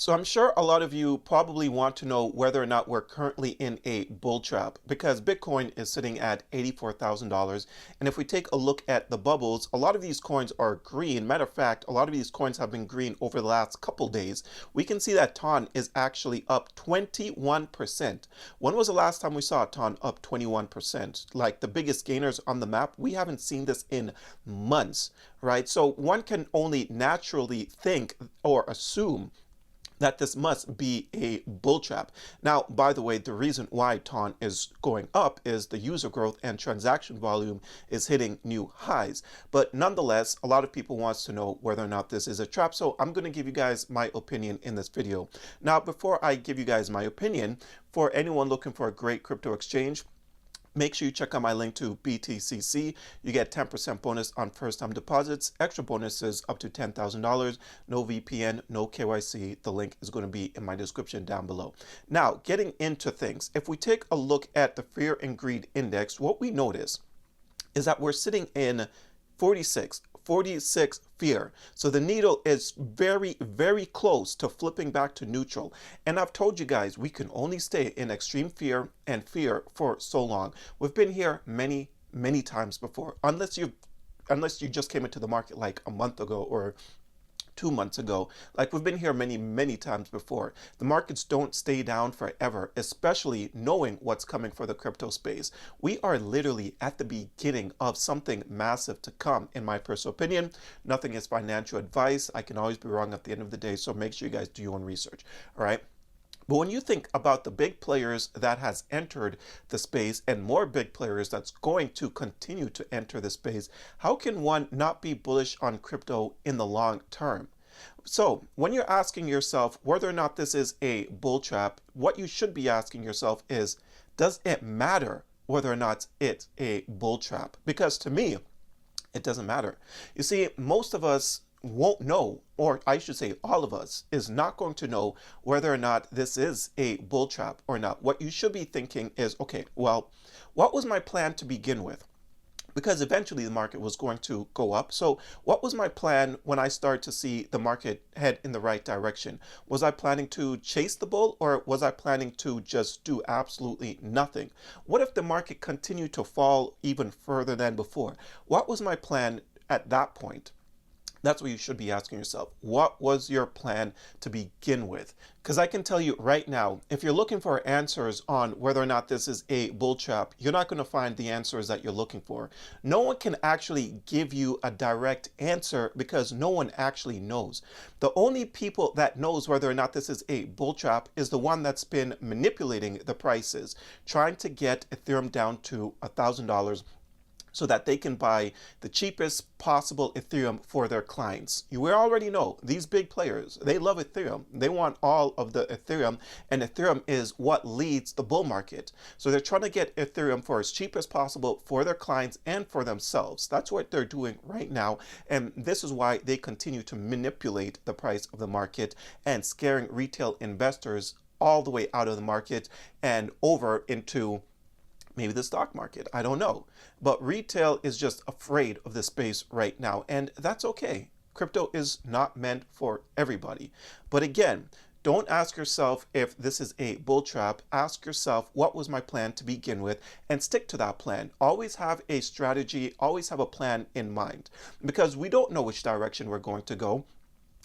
So I'm sure a lot of you probably want to know whether or not we're currently in a bull trap because Bitcoin is sitting at $84,000. And if we take a look at the bubbles, a lot of these coins are green. Matter of fact, a lot of these coins have been green over the last couple days. We can see that TON is actually up 21%. When was the last time we saw TON up 21%? Like the biggest gainers on the map, we haven't seen this in months, right? So one can only naturally think or assume that this must be a bull trap. Now, by the way, the reason why TON is going up is the user growth and transaction volume is hitting new highs. But nonetheless, a lot of people wants to know whether or not this is a trap. So I'm going to give you guys my opinion in this video. Now, before I give you guys my opinion, for anyone looking for a great crypto exchange, make sure you check out my link to BTCC. You get 10% bonus on first-time deposits, extra bonuses up to $10,000, no VPN, no KYC. The link is going to be in my description down below. Now, getting into things, if we take a look at the Fear and Greed Index, what we notice is that we're sitting in 46 fear. So the needle is very, very close to flipping back to neutral. And I've told you guys, we can only stay in extreme fear and fear for so long. We've been here many, many times before, unless you just came into the market like a month ago or 2 months ago. Like we've been here many, many times before. The markets don't stay down forever, especially knowing what's coming for the crypto space. We are literally at the beginning of something massive to come, in my personal opinion. Nothing is financial advice. I can always be wrong at the end of the day, so make sure you guys do your own research. All right. But when you think about the big players that has entered the space and more big players that's going to continue to enter the space, how can one not be bullish on crypto in the long term? So when you're asking yourself whether or not this is a bull trap, what you should be asking yourself is, does it matter whether or not it's a bull trap? Because to me, it doesn't matter. You see, most of us won't know, or I should say all of us is not going to know whether or not this is a bull trap or not. What you should be thinking is, okay, well, what was my plan to begin with? Because eventually the market was going to go up. So what was my plan when I started to see the market head in the right direction? Was I planning to chase the bull, or was I planning to just do absolutely nothing? What if the market continued to fall even further than before? What was my plan at that point? That's what you should be asking yourself. What was your plan to begin with? Because I can tell you right now, if you're looking for answers on whether or not this is a bull trap, you're not going to find the answers that you're looking for. No one can actually give you a direct answer because no one actually knows. The only people that knows whether or not this is a bull trap is the one that's been manipulating the prices, trying to get Ethereum down to $1,000 so that they can buy the cheapest possible Ethereum for their clients. We already know these big players, they love Ethereum. They want all of the Ethereum, and Ethereum is what leads the bull market. So they're trying to get Ethereum for as cheap as possible for their clients and for themselves. That's what they're doing right now. And this is why they continue to manipulate the price of the market and scaring retail investors all the way out of the market and over into maybe the stock market. I don't know. But retail is just afraid of this space right now, and that's okay. Crypto is not meant for everybody. But again, don't ask yourself if this is a bull trap. Ask yourself, what was my plan to begin with, and stick to that plan. Always have a strategy, always have a plan in mind, because we don't know which direction we're going to go.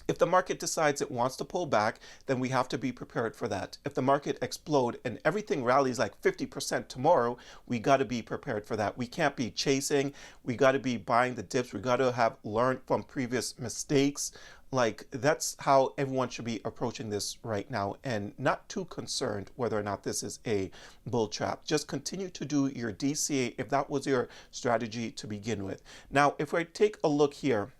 If the market decides it wants to pull back, then we have to be prepared for that. If the market explodes and everything rallies like 50% tomorrow, we got to be prepared for that. We can't be chasing. We got to be buying the dips. We got to have learned from previous mistakes. Like that's how everyone should be approaching this right now, and not too concerned whether or not this is a bull trap. Just continue to do your DCA if that was your strategy to begin with. Now, if I take a look here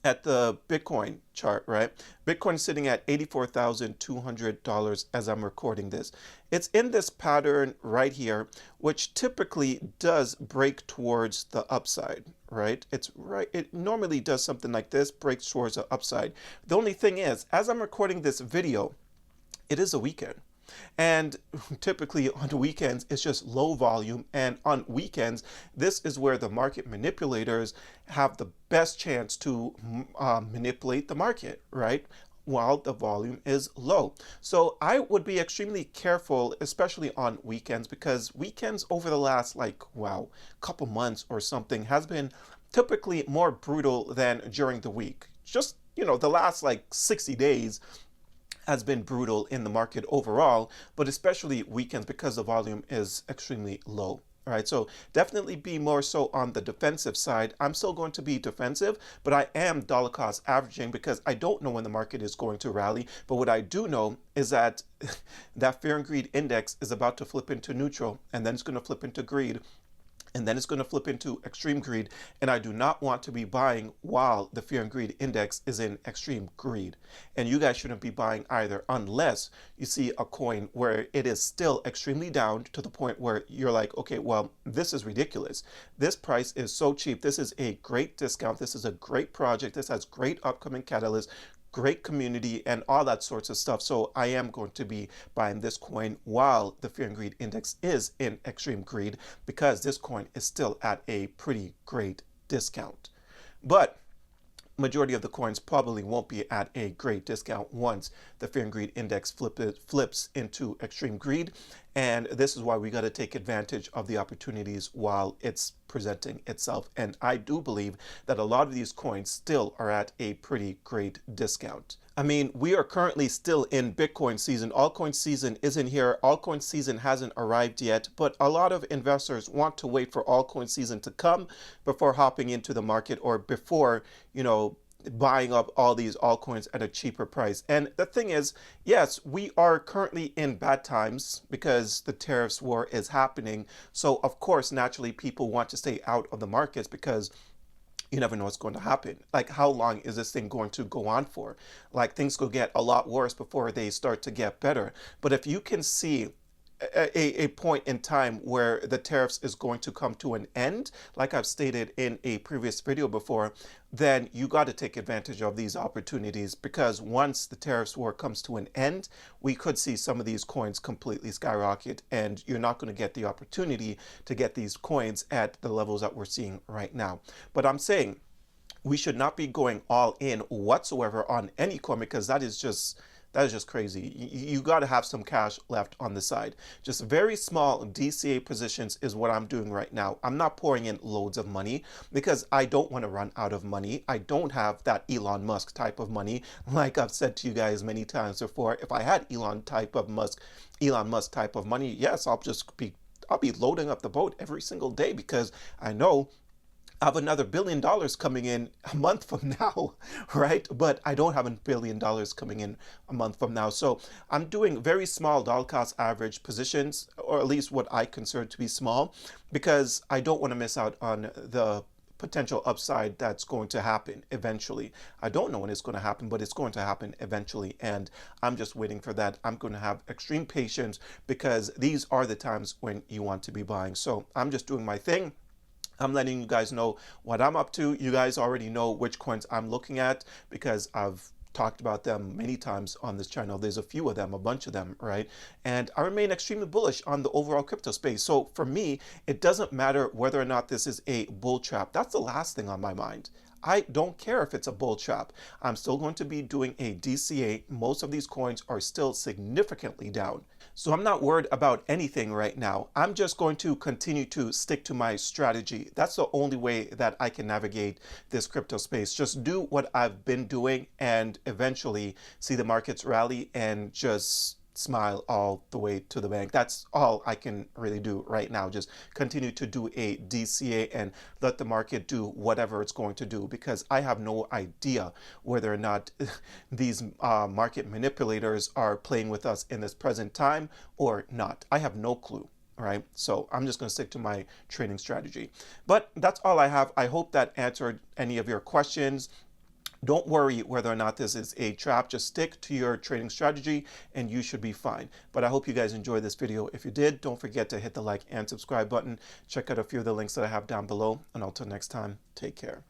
at the Bitcoin chart, right? Bitcoin sitting at $84,200 as I'm recording this. It's in this pattern right here, which typically does break towards the upside, right? It's right. It normally does something like this, breaks towards the upside. The only thing is, as I'm recording this video, it is a weekend. And typically on the weekends, it's just low volume. And on weekends, this is where the market manipulators have the best chance to manipulate the market, right? while the volume is low. So I would be extremely careful, especially on weekends, because weekends over the last couple months or something has been typically more brutal than during the week. Just, the last 60 days has been brutal in the market overall, but especially weekends because the volume is extremely low. All right, so definitely be more so on the defensive side. I'm still going to be defensive, but I am dollar cost averaging because I don't know when the market is going to rally. But what I do know is that that fear and greed index is about to flip into neutral, and then it's going to flip into greed, and then it's going to flip into extreme greed. And I do not want to be buying while the fear and greed index is in extreme greed. And you guys shouldn't be buying either unless you see a coin where it is still extremely down to the point where you're like, okay, well, this is ridiculous. This price is so cheap. This is a great discount. This is a great project. This has great upcoming catalysts, great community, and all that sorts of stuff. So I am going to be buying this coin while the fear and greed index is in extreme greed, because this coin is still at a pretty great discount. But majority of the coins probably won't be at a great discount once the fear and greed index flips into extreme greed. And this is why we got to take advantage of the opportunities while it's presenting itself. And I do believe that a lot of these coins still are at a pretty great discount. I mean, we are currently still in Bitcoin season. Altcoin season isn't here. Altcoin season hasn't arrived yet, but a lot of investors want to wait for altcoin season to come before hopping into the market, or before, buying up all these altcoins at a cheaper price. And the thing is, yes, we are currently in bad times because the tariffs war is happening. So of course, naturally, people want to stay out of the markets because you never know what's going to happen. Like, how long is this thing going to go on for? Like, things could get a lot worse before they start to get better. But if you can see a point in time where the tariffs is going to come to an end, like I've stated in a previous video before, then you got to take advantage of these opportunities, because once the tariffs war comes to an end, we could see some of these coins completely skyrocket, and you're not going to get the opportunity to get these coins at the levels that we're seeing right now. But I'm saying we should not be going all in whatsoever on any coin, because that is just crazy. You got to have some cash left on the side. Just very small DCA positions is what I'm doing right now. I'm not pouring in loads of money because I don't want to run out of money. I don't have that Elon Musk type of money. Like I've said to you guys many times before, if I had Elon Musk type of money, yes, I'll be loading up the boat every single day, because I know I have another $1 billion coming in a month from now, right? But I don't have $1 billion coming in a month from now. So I'm doing very small dollar cost average positions, or at least what I consider to be small, because I don't want to miss out on the potential upside that's going to happen eventually. I don't know when it's going to happen, but it's going to happen eventually. And I'm just waiting for that. I'm going to have extreme patience, because these are the times when you want to be buying. So I'm just doing my thing. I'm letting you guys know what I'm up to. You guys already know which coins I'm looking at, because I've talked about them many times on this channel. There's a few of them, a bunch of them, right? And I remain extremely bullish on the overall crypto space. So for me, it doesn't matter whether or not this is a bull trap. That's the last thing on my mind. I don't care if it's a bull trap. I'm still going to be doing a DCA. Most of these coins are still significantly down. So I'm not worried about anything right now. I'm just going to continue to stick to my strategy. That's the only way that I can navigate this crypto space. Just do what I've been doing and eventually see the markets rally and just smile all the way to the bank. That's all I can really do right now. Just continue to do a DCA and let the market do whatever it's going to do, because I have no idea whether or not these market manipulators are playing with us in this present time or not. I have no clue. Right, so I'm just going to stick to my trading strategy. But that's all I have. I hope that answered any of your questions. Don't worry whether or not this is a trap. Just stick to your trading strategy and you should be fine. But I hope you guys enjoyed this video. If you did, don't forget to hit the like and subscribe button. Check out a few of the links that I have down below. And until next time, take care.